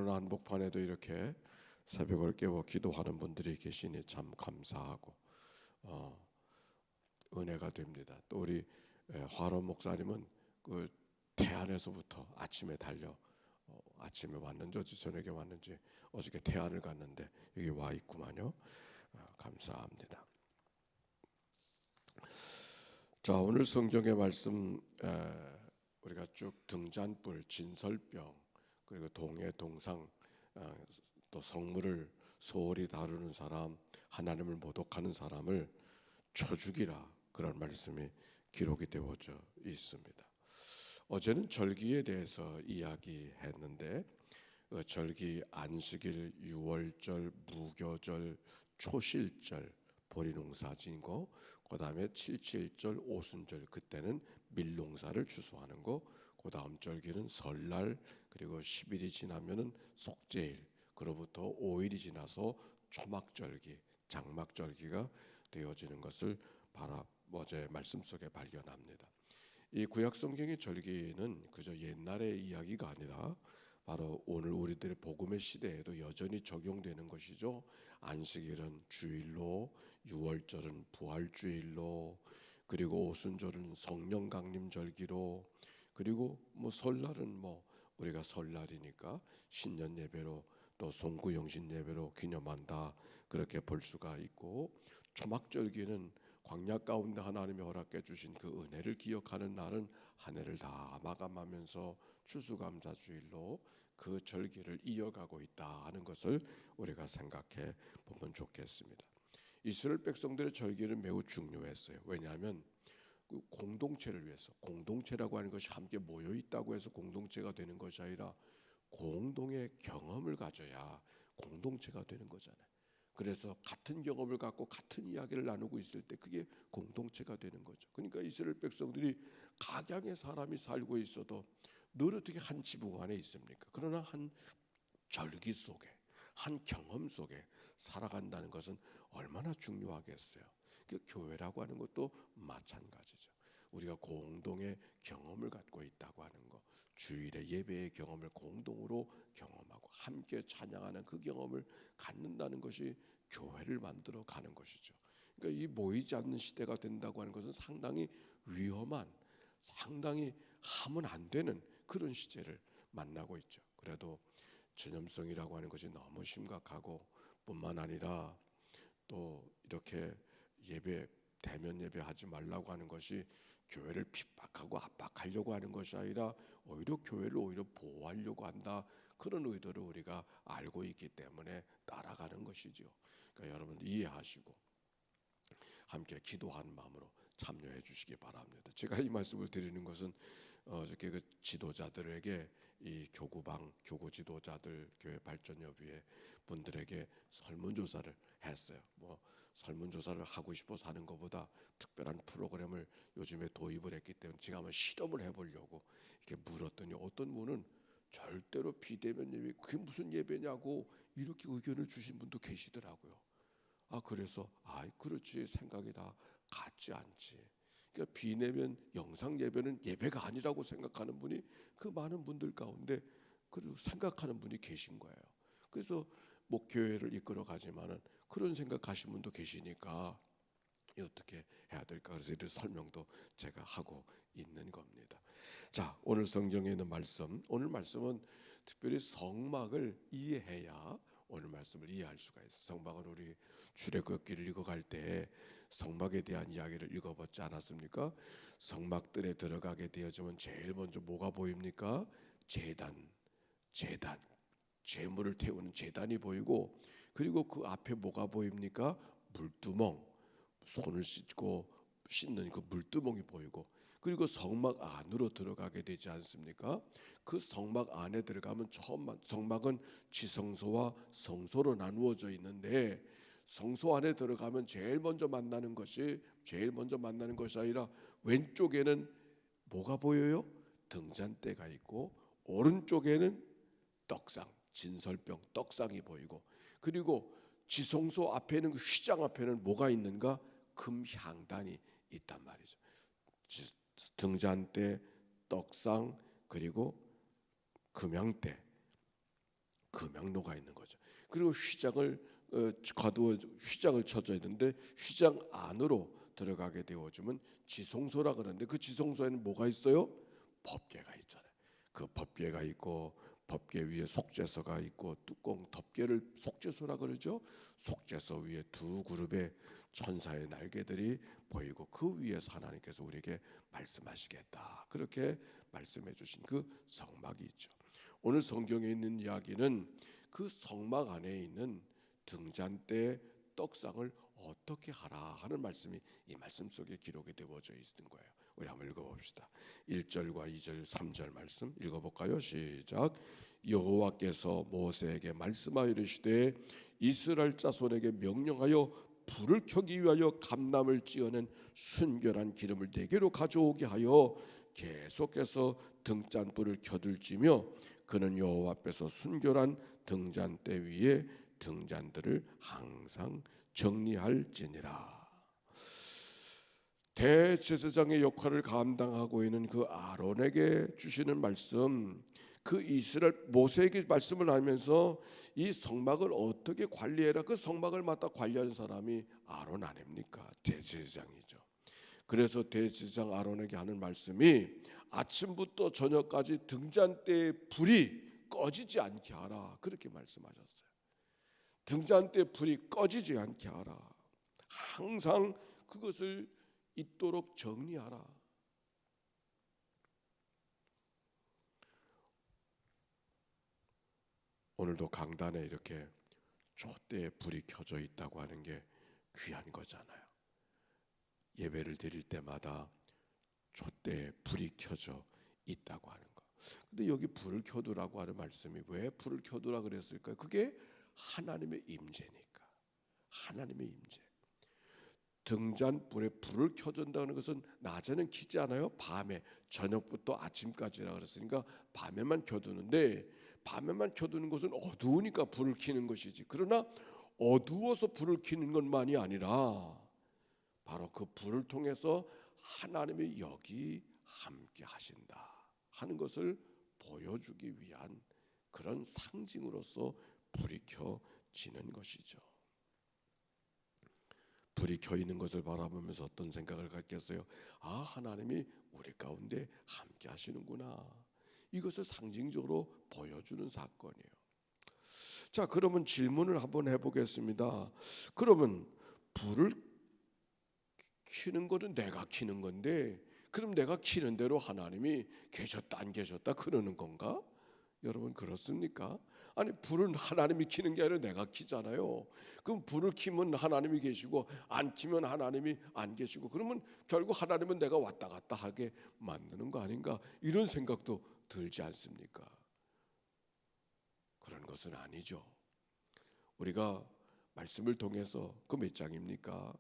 오늘 한복판에도 이렇게 새벽을 깨워 기도하는 분들이 계시니 참 감사하고 은혜가 됩니다. 또 우리 화론 목사님은 그 태안에서부터 아침에 달려 아침에 왔는지 어제 저녁에 왔는지 어저께 태안을 갔는데 여기 와 있구만요. 감사합니다. 자, 오늘 성경의 말씀 우리가 쭉 등잔불, 진설병, 그리고 동해, 동상, 또 성물을 소홀히 다루는 사람, 하나님을 모독하는 사람을 쳐죽이라, 그런 말씀이 기록이 되어져 있습니다. 어제는 절기에 대해서 이야기했는데 절기 안식일, 유월절, 무교절, 초실절, 보리농사 지은 거, 그 다음에 칠칠절, 오순절, 그때는 밀농사를 추수하는 거, 그 다음 절기는 설날, 그리고 10일이 지나면은 속죄일, 그로부터 5일이 지나서 초막절기, 장막절기가 되어지는 것을 어제 말씀 속에 발견합니다. 이 구약 성경의 절기는 그저 옛날의 이야기가 아니라 바로 오늘 우리들의 복음의 시대에도 여전히 적용되는 것이죠. 안식일은 주일로, 유월절은 부활주일로, 그리고 오순절은 성령 강림 절기로, 그리고 설날은 우리가 설날이니까 신년 예배로, 또 송구영신 예배로 기념한다, 그렇게 볼 수가 있고, 초막절기는 광야 가운데 하나님이 허락해 주신 그 은혜를 기억하는 날은 한 해를 다 마감하면서 추수감사주일로 그 절기를 이어가고 있다 하는 것을 우리가 생각해 보면 좋겠습니다. 이스라엘 백성들의 절기는 매우 중요했어요. 왜냐하면 그 공동체를 위해서, 공동체라고 하는 것이 함께 모여 있다고 해서 공동체가 되는 것이 아니라 공동의 경험을 가져야 공동체가 되는 거잖아요. 그래서 같은 경험을 갖고 같은 이야기를 나누고 있을 때 그게 공동체가 되는 거죠. 그러니까 이스라엘 백성들이 각양의 사람이 살고 있어도 늘 어떻게 한 지붕 안에 있습니까? 그러나 한 절기 속에, 한 경험 속에 살아간다는 것은 얼마나 중요하겠어요. 그 교회라고 하는 것도 마찬가지죠. 우리가 공동의 경험을 갖고 있다고 하는 것, 주일의 예배의 경험을 공동으로 경험하고 함께 찬양하는 그 경험을 갖는다는 것이 교회를 만들어 가는 것이죠. 그러니까 이 모이지 않는 시대가 된다고 하는 것은 상당히 위험한, 상당히 하면 안 되는 그런 시제를 만나고 있죠. 그래도 전염성이라고 하는 것이 너무 심각하고 뿐만 아니라 또 이렇게 대면 예배하지 말라고 하는 것이 교회를 핍박하고 압박하려고 하는 것이 아니라 오히려 교회를 보호하려고 한다, 그런 의도를 우리가 알고 있기 때문에 따라가는 것이죠. 그러니까 여러분 이해하시고 함께 기도하는 마음으로 참여해 주시기 바랍니다. 제가 이 말씀을 드리는 것은 어저께 그 지도자들에게, 이 교구 지도자들, 교회 발전협의회 분들에게 설문조사를 했어요. 설문조사를 하고 싶어서 하는 것보다 특별한 프로그램을 요즘에 도입을 했기 때문에 제가 한번 실험을 해보려고 이렇게 물었더니 어떤 분은 절대로 비대면 예배, 그게 무슨 예배냐고 이렇게 의견을 주신 분도 계시더라고요. 그래서 그렇지, 생각이 다 같지 않지. 그러니까 비대면 영상 예배는 예배가 아니라고 생각하는 분이 그 많은 분들 가운데 그리고 생각하는 분이 계신 거예요. 그래서 목교회를 이끌어 가지만은 그런 생각하시는 분도 계시니까 어떻게 해야 될까, 그래서 이런 설명도 제가 하고 있는 겁니다. 자, 오늘 성경에 있는 말씀, 오늘 말씀은 특별히 성막을 이해해야 오늘 말씀을 이해할 수가 있어요. 성막은 우리 출애굽기를 읽어갈 때 성막에 대한 이야기를 읽어봤지 않았습니까? 성막들에 들어가게 되어지면 제일 먼저 뭐가 보입니까? 제단, 제물을 태우는 제단이 보이고, 그리고 그 앞에 뭐가 보입니까? 물두멍, 손을 씻는 그 물두멍이 보이고, 그리고 성막 안으로 들어가게 되지 않습니까? 그 성막 안에 들어가면 성막은 지성소와 성소로 나누어져 있는데, 성소 안에 들어가면 제일 먼저 만나는 것이 아니라 왼쪽에는 뭐가 보여요? 등잔대가 있고, 오른쪽에는 떡상, 진설병, 떡상이 보이고, 그리고 지성소 앞에는, 그 휘장 앞에는 뭐가 있는가? 금향단이 있단 말이죠. 등잔대, 떡상, 그리고 금향대, 금양로가 있는 거죠. 그리고 휘장을 가두어 휘장을 쳐줘야 되는데 휘장 안으로 들어가게 되어주면 지성소라 그러는데 그 지성소에는 뭐가 있어요? 법궤가 있잖아요. 그 법궤가 있고 법궤 위에 속죄서가 있고 뚜껑 덮개를 속죄소라 그러죠. 속죄서 위에 두 그룹의 천사의 날개들이 보이고 그 위에서 하나님께서 우리에게 말씀하시겠다. 그렇게 말씀해 주신 그 성막이 있죠. 오늘 성경에 있는 이야기는 그 성막 안에 있는 등잔대 떡상을 어떻게 하라 하는 말씀이 이 말씀 속에 기록이 되어져 있는 거예요. 우리 한번 읽어봅시다. 1절과 2절 3절 말씀 읽어볼까요? 시작. 여호와께서 모세에게 말씀하여 이르시되 이스라엘 자손에게 명령하여 불을 켜기 위하여 감람을 찌어낸 순결한 기름을 네개로 가져오게 하여 계속해서 등잔불을 켜둘지며 그는 여호와 앞에서 순결한 등잔대 위에 등잔들을 항상 정리할지니라. 대제사장의 역할을 감당하고 있는 그 아론에게 주시는 말씀, 그 이스라엘 모세에게 말씀을 하면서 이 성막을 어떻게 관리해라. 그 성막을 맡아 관리하는 사람이 아론 아닙니까? 대제사장이죠. 그래서 대제사장 아론에게 하는 말씀이 아침부터 저녁까지 등잔대의 불이 꺼지지 않게 하라. 그렇게 말씀하셨어요. 등잔대 불이 꺼지지 않게 하라. 항상 그것을 있도록 정리하라. 오늘도 강단에 이렇게 촛대에 불이 켜져 있다고 하는 게 귀한 거잖아요. 예배를 드릴 때마다 촛대에 불이 켜져 있다고 하는 거. 근데 여기 불을 켜두라고 하는 말씀이 왜 불을 켜두라 그랬을까요? 그게 하나님의 임재니까. 하나님의 임재. 등잔불에 불을 켜준다는 것은 낮에는 켜지 않아요. 밤에 저녁부터 아침까지라 그랬으니까 밤에만 켜두는데 밤에만 켜두는 것은 어두우니까 불을 켜는 것이지. 그러나 어두워서 불을 켜는 것만이 아니라 바로 그 불을 통해서 하나님이 여기 함께 하신다 하는 것을 보여주기 위한 그런 상징으로서 불이 켜지는 것이죠. 불이 켜 있는 것을 바라보면서 어떤 생각을 갖겠어요? 아, 하나님이 우리 가운데 함께 하시는구나. 이것을 상징적으로 보여주는 사건이에요. 자, 그러면 질문을 한번 해보겠습니다. 그러면 불을 켜는 것은 내가 켜는 건데 그럼 내가 켜는 대로 하나님이 계셨다 안 계셨다 그러는 건가? 여러분 그렇습니까? 아니 불은 하나님이 켜는 게 아니라 내가 켜잖아요. 그럼 불을 켜면 하나님이 계시고 안 켜면 하나님이 안 계시고 그러면 결국 하나님은 내가 왔다 갔다 하게 만드는 거 아닌가 이런 생각도 들지 않습니까? 그런 것은 아니죠. 우리가 말씀을 통해서 그 몇 장입니까?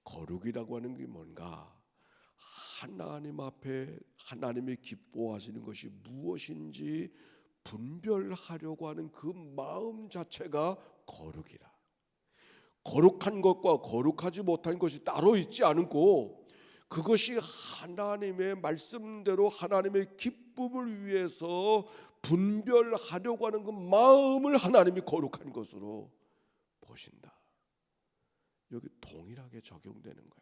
거룩이라고 하는 게 뭔가 하나님 앞에 하나님이 기뻐하시는 것이 무엇인지 분별하려고 하는 그 마음 자체가 거룩이라. 거룩한 것과 거룩하지 못한 것이 따로 있지 않고 그것이 하나님의 말씀대로 하나님의 기쁨을 위해서 분별하려고 하는 그 마음을 하나님이 거룩한 것으로 보신다. 여기 동일하게 적용되는 거야.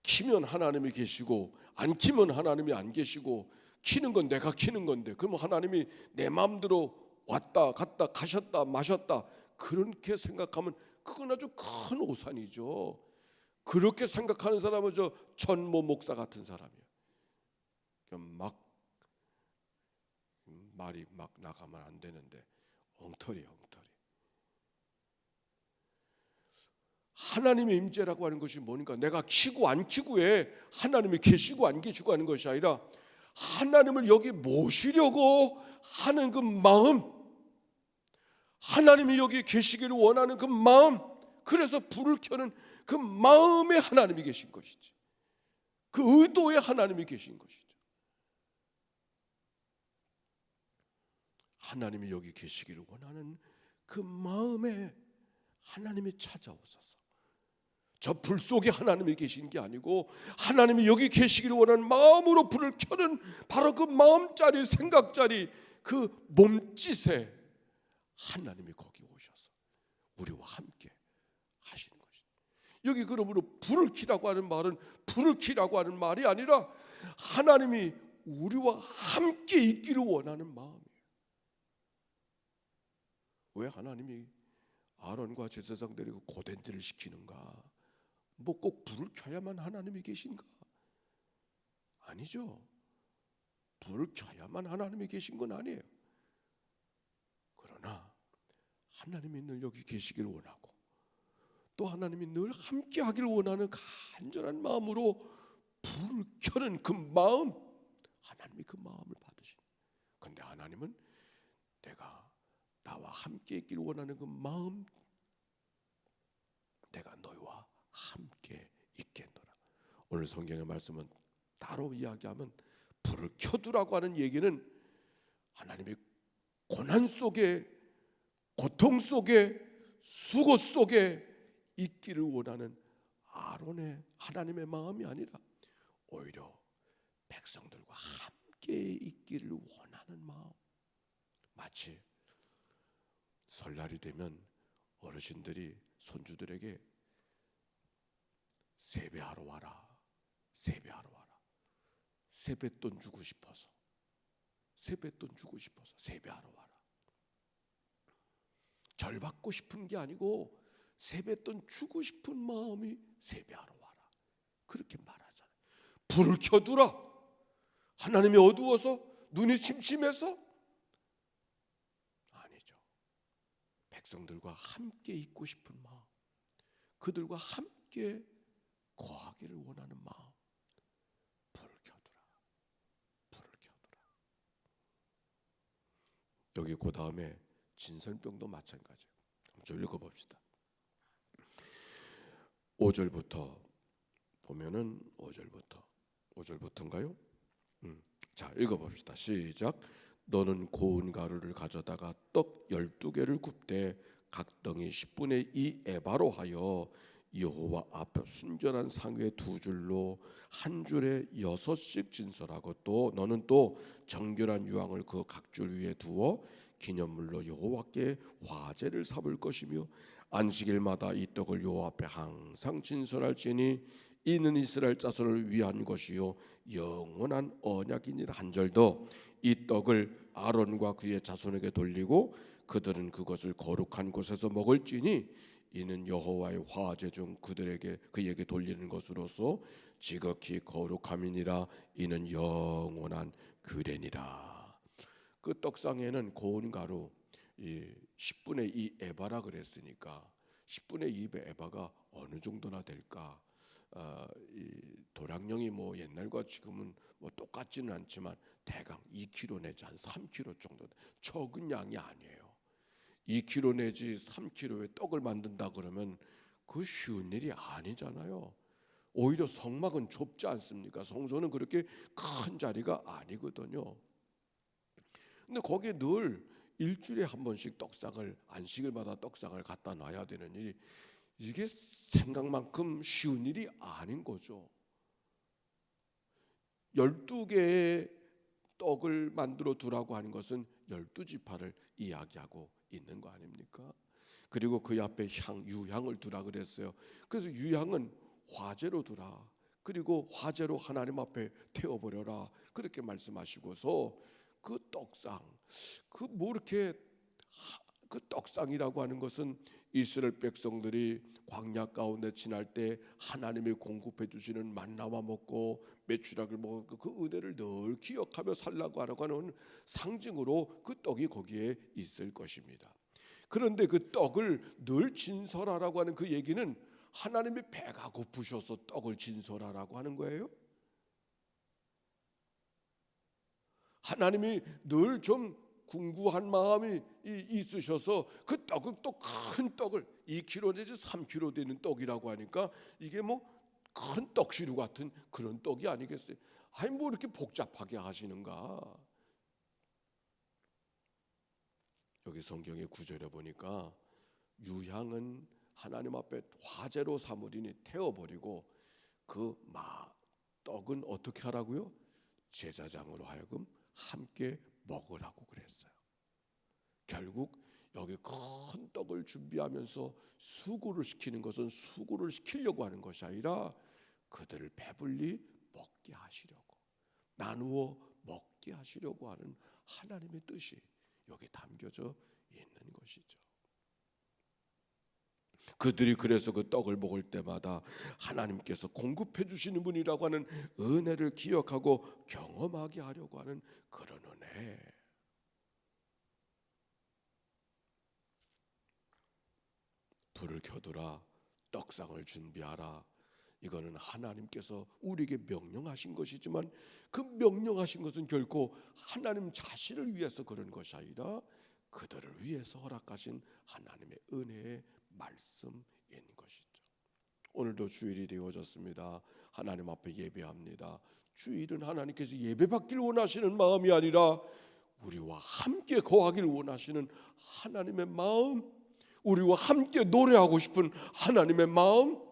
키면 하나님이 계시고 안 키면 하나님이 안 계시고 키는 건 내가 키는 건데 그러면 하나님이 내 마음대로 왔다 갔다 가셨다 마셨다 그렇게 생각하면 그건 아주 큰 오산이죠. 그렇게 생각하는 사람은 저 천모 목사 같은 사람이에요. 막 말이 막 나가면 안 되는데 엉터리. 하나님의 임재라고 하는 것이 뭐니까 내가 키고 안 키고에 하나님이 계시고 안 계시고 하는 것이 아니라 하나님을 여기 모시려고 하는 그 마음, 하나님이 여기 계시기를 원하는 그 마음, 그래서 불을 켜는 그 마음에 하나님이 계신 것이지, 그 의도에 하나님이 계신 것이죠. 하나님이 여기 계시기를 원하는 그 마음에 하나님이 찾아오소서. 저 불 속에 하나님이 계신 게 아니고 하나님이 여기 계시기를 원하는 마음으로 불을 켜는 바로 그 마음짜리 생각짜리 그 몸짓에 하나님이 거기 오셔서 우리와 함께 하시는 것입니다. 여기 그러므로 불을 켜라고 하는 말은 불을 켜라고 하는 말이 아니라 하나님이 우리와 함께 있기를 원하는 마음이에요. 왜 하나님이 아론과 제사장들이 그 고된들을 시키는가? 뭐 꼭 불을 켜야만 하나님이 계신가? 아니죠. 불을 켜야만 하나님이 계신 건 아니에요. 그러나 하나님이 늘 여기 계시길 원하고 또 하나님이 늘 함께 하길 원하는 간절한 마음으로 불을 켜는 그 마음, 하나님이 그 마음을 받으시는. 그런데 하나님은 내가 나와 함께 있기를 원하는 그 마음, 내가 너희와 함께 있겠노라. 오늘 성경의 말씀은 따로 이야기하면 불을 켜두라고 하는 얘기는 하나님의 고난 속에, 고통 속에, 수고 속에 있기를 원하는 아론의 하나님의 마음이 아니라 오히려 백성들과 함께 있기를 원하는 마음. 마치 설날이 되면 어르신들이 손주들에게 세배하러 와라, 세배하러 와라. 세뱃돈 주고 싶어서, 세뱃돈 주고 싶어서 세배하러 와라. 절 받고 싶은 게 아니고 세뱃돈 주고 싶은 마음이 세배하러 와라. 그렇게 말하잖아요. 불을 켜두라. 하나님이 어두워서 눈이 침침해서? 아니죠. 백성들과 함께 있고 싶은 마음, 그들과 함께 거하기를 원하는 마음. 불을 켜두라. 불을 켜두라. 여기 그 다음에 진설병도 마찬가지예요. 좀 읽어봅시다. 5절부터 보면은 5절부터인가요? 자, 읽어봅시다. 시작. 너는 고운 가루를 가져다가 떡 12개를 굽되 각덩이 10분의 2 에바로 하여 여호와 앞에 순전한 상에 2줄로 한 줄에 6씩 진설하고 또 너는 또 정결한 유황을 그 각 줄 위에 두어 기념물로 여호와께 화제를 삼을 것이며 안식일마다 이 떡을 여호와 앞에 항상 진설할지니 이는 이스라엘 자손을 위한 것이요 영원한 언약이니라. 한 절 더. 이 떡을 아론과 그의 자손에게 돌리고 그들은 그것을 거룩한 곳에서 먹을지니 이는 여호와의 화제 중 그에게 돌리는 것으로서 지극히 거룩함이니라. 이는 영원한 규례니라. 그 떡상에는 고운 가루 10분의 2 에바라 그랬으니까 10분의 2 에바가 어느 정도나 될까? 이 도량령이 뭐 옛날과 지금은 뭐 똑같지는 않지만 대강 2kg 내지 한 3kg 정도, 적은 양이 아니에요. 2kg 내지 3kg의 떡을 만든다 그러면 그 쉬운 일이 아니잖아요. 오히려 성막은 좁지 않습니까? 성소는 그렇게 큰 자리가 아니거든요. 근데 거기에 늘 일주일에 한 번씩 떡상을, 안식일마다 떡상을 갖다 놔야 되는 일이, 이게 생각만큼 쉬운 일이 아닌 거죠. 12개의 떡을 만들어 두라고 하는 것은 12지파를 이야기하고 있는 거 아닙니까? 그리고 그 앞에 유향을 두라 그랬어요. 그래서 유향은 화제로 두라. 그리고 화제로 하나님 앞에 태워버려라. 그렇게 말씀하시고서 그 떡상, 그 뭐 이렇게 그 떡상이라고 하는 것은 이스라엘 백성들이 광야 가운데 지날 때 하나님이 공급해 주시는 만나와 먹고 메추락을 먹고 그 은혜를 늘 기억하며 살라고 하는 상징으로 그 떡이 거기에 있을 것입니다. 그런데 그 떡을 늘 진설하라고 하는 그 얘기는 하나님이 배가 고프셔서 떡을 진설하라고 하는 거예요? 하나님이 늘 좀 궁구한 마음이 있으셔서 그 떡을, 또 큰 떡을 2kg 내지 3kg 되는 떡이라고 하니까 이게 뭐 큰 떡시루 같은 그런 떡이 아니겠어요? 아니 뭐 이렇게 복잡하게 하시는가? 여기 성경의 구절에 보니까 유향은 하나님 앞에 화제로 삼으리니 태워버리고 그 떡은 어떻게 하라고요? 제사장으로 하여금 함께 먹으라고 그랬어요. 결국 여기 큰 떡을 준비하면서 수고를 시키는 것은 수고를 시키려고 하는 것이 아니라 그들을 배불리 먹게 하시려고, 나누어 먹게 하시려고 하는 하나님의 뜻이 여기 담겨져 있는 것이죠. 그들이 그래서 그 떡을 먹을 때마다 하나님께서 공급해 주시는 분이라고 하는 은혜를 기억하고 경험하게 하려고 하는 그런 은혜. 불을 켜두라, 떡상을 준비하라. 이거는 하나님께서 우리에게 명령하신 것이지만 그 명령하신 것은 결코 하나님 자신을 위해서 그런 것이 아니라 그들을 위해서 허락하신 하나님의 은혜의 말씀인 것이죠. 오늘도 주일이 되어졌습니다. 하나님 앞에 예배합니다. 주일은 하나님께서 예배받기를 원하시는 마음이 아니라 우리와 함께 거하기를 원하시는 하나님의 마음, 우리와 함께 노래하고 싶은 하나님의 마음,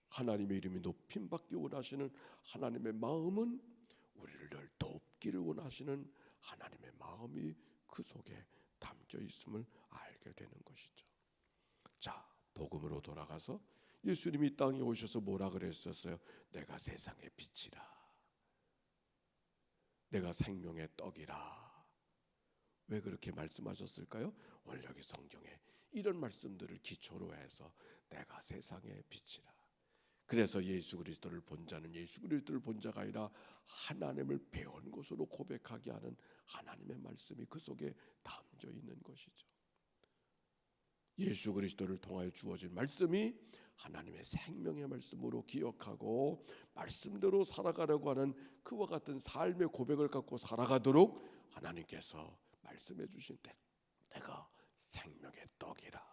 하나님의 이름이 높임받기 원하시는 하나님의 마음은 우리를 늘 돕기를 원하시는 하나님의 마음이 그 속에 담겨 있음을 알게 되는 것이죠. 자, 복음으로 돌아가서 예수님이 이 땅에 오셔서 뭐라 그랬었어요? 내가 세상의 빛이라, 내가 생명의 떡이라. 왜 그렇게 말씀하셨을까요? 오늘 여기 성경에 이런 말씀들을 기초로 해서 내가 세상의 빛이라. 그래서 예수 그리스도를 본 자는 예수 그리스도를 본 자가 아니라 하나님을 배운 것으로 고백하게 하는 하나님의 말씀이 그 속에 담겨 있는 것이죠. 예수 그리스도를 통하여 주어진 말씀이 하나님의 생명의 말씀으로 기억하고 말씀대로 살아가려고 하는 그와 같은 삶의 고백을 갖고 살아가도록 하나님께서 말씀해 주신 내가 생명의 떡이라,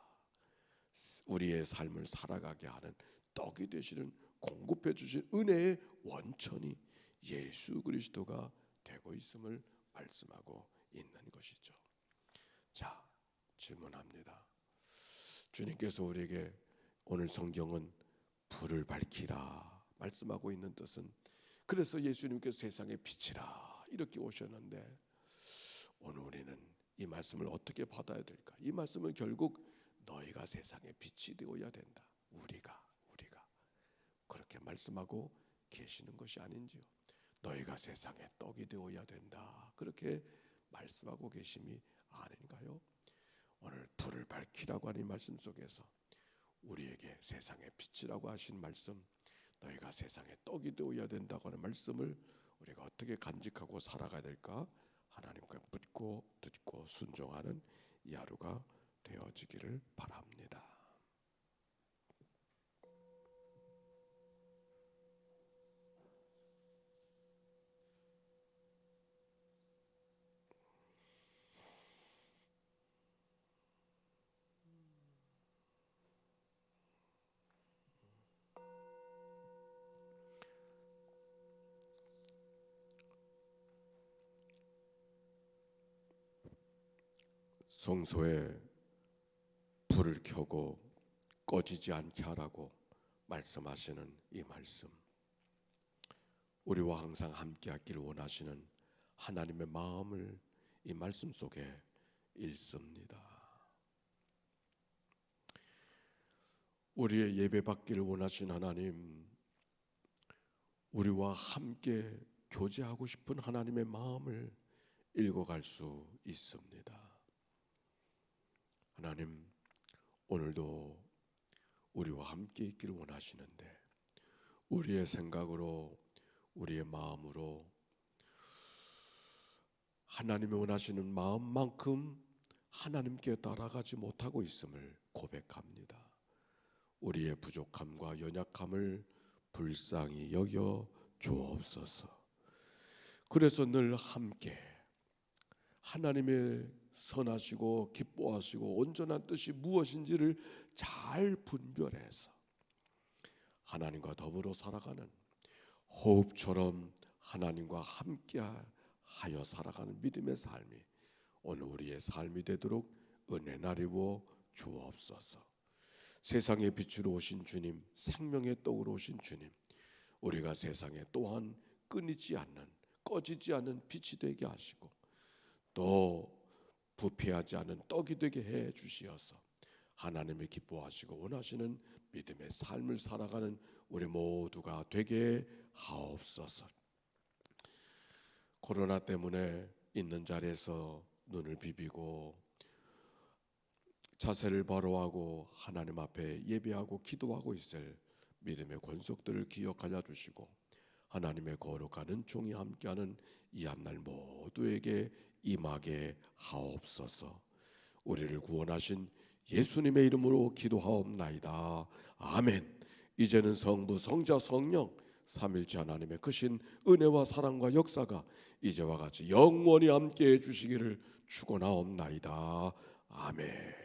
우리의 삶을 살아가게 하는 떡이 되시는, 공급해 주신 은혜의 원천이 예수 그리스도가 되고 있음을 말씀하고 있는 것이죠. 자, 질문합니다. 주님께서 우리에게 오늘 성경은 불을 밝히라 말씀하고 있는 뜻은, 그래서 예수님께서 세상의 빛이라 이렇게 오셨는데 오늘 우리는 이 말씀을 어떻게 받아야 될까? 이 말씀은 결국 너희가 세상의 빛이 되어야 된다. 우리가 그렇게 말씀하고 계시는 것이 아닌지요. 너희가 세상의 떡이 되어야 된다. 그렇게 말씀하고 계심이 아닌가요? 오늘 불을 밝히라고 하는 말씀 속에서 우리에게 세상의 빛이라고 하신 말씀, 너희가 세상의 떡이 되어야 된다고 하는 말씀을 우리가 어떻게 간직하고 살아가야 될까? 하나님과 묻고 듣고 순종하는 이 하루가 되어지기를 바랍니다. 성소에 불을 켜고 꺼지지 않게 하라고 말씀하시는 이 말씀, 우리와 항상 함께 하기를 원하시는 하나님의 마음을 이 말씀 속에 읽습니다. 우리의 예배받기를 원하신 하나님, 우리와 함께 교제하고 싶은 하나님의 마음을 읽어갈 수 있습니다. 하나님, 오늘도 우리와 함께 있기를 원하시는데 우리의 생각으로, 우리의 마음으로 하나님이 원하시는 마음만큼 하나님께 따라가지 못하고 있음을 고백합니다. 우리의 부족함과 연약함을 불쌍히 여겨 주옵소서. 그래서 늘 함께 하나님의 선하시고 기뻐하시고 온전한 뜻이 무엇인지를 잘 분별해서 하나님과 더불어 살아가는, 호흡처럼 하나님과 함께 하여 살아가는 믿음의 삶이 오늘 우리의 삶이 되도록 은혜 나리워 주옵소서. 세상의 빛으로 오신 주님, 생명의 떡으로 오신 주님, 우리가 세상에 또한 끊이지 않는 꺼지지 않는 빛이 되게 하시고 또 부패하지 않은 떡이 되게 해 주시어서 하나님의 기뻐하시고 원하시는 믿음의 삶을 살아가는 우리 모두가 되게 하옵소서. 코로나 때문에 있는 자리에서 눈을 비비고 자세를 바로 하고 하나님 앞에 예배하고 기도하고 있을 믿음의 권속들을 기억하여 주시고 하나님의 거룩한 종이 함께하는 이 앞날 모두에게 임하게 하옵소서. 우리를 구원하신 예수님의 이름으로 기도하옵나이다. 아멘. 이제는 성부, 성자, 성령 삼일째 하나님의 크신 은혜와 사랑과 역사가 이제와 같이 영원히 함께해 주시기를 축원하옵나이다. 아멘.